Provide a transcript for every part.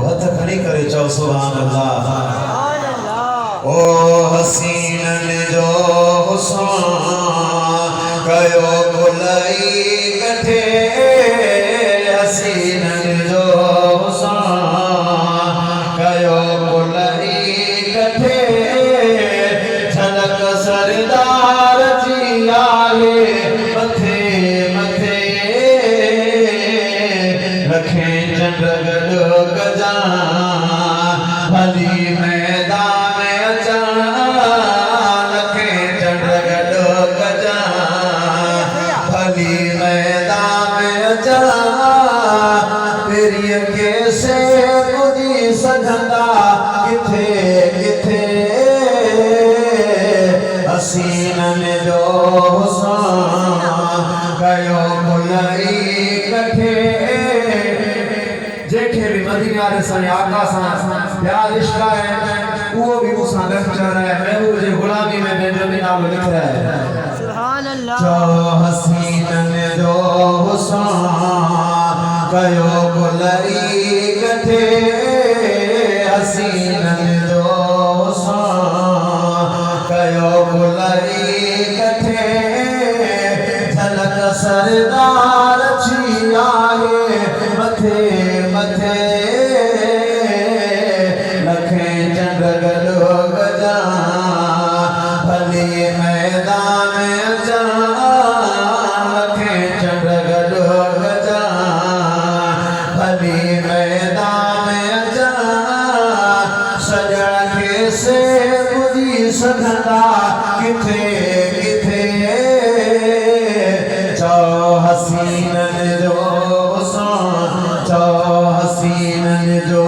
हथ खड़ी करे चओ सुभान अल्लाह। ओ हसीनन जो हुस्न कयो भुलई कठे, हसीनन जो हुस्न कयो भुलई कठे, झलक सरदार जी आए मथे मथे, रखे चंड गॾो गजा भली मैदान में अचा, रखे चंड गॾो गजा भली मैदान में अचा, तेरी कैसे बुधी सघंदा किथे किथे, हसीनन जो हुस्न कयो भुलई कठे। जेके भी मदीने वाले साईं आका सां प्यार इश्क है वो भी मुसा लखचर है, महबूब जी गुलामी में बेनमी नाम लिख रहा है। सुभान अल्लाह। जो हसीनन जो हुस्न कयो भुलई कठे, हसीनन जो हुस्न कयो भुलई कठे, झलक सरदार जी आए मथे मथे, लखे चंड गॾो गजा भली मैदान में अचा, लखे चंड गॾो गजा भली मैदान में अचा, सजण खे से बुधी सघंदा किथे किथे, चओ हसीनन जो हुस्न चओ हसीनन जो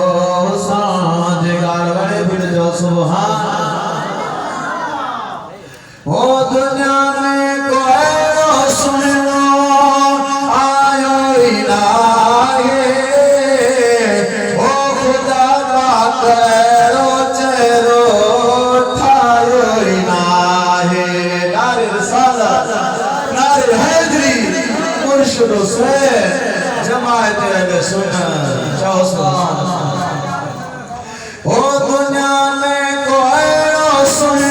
हुस्न, जे ॻाल्हि वणे फिर जो सुभान। ओ दुनिया में कोई सुनो आयो ही नाहे, ओ खुदा का कहिड़ो चेहरो ठाहियो ही नाहे, नारे रिसालत नारे हैदरी मुर्शिद हुसैन जमात अहले सुन्नत चओ सुभान। ओ दुनिया में कोई सुनो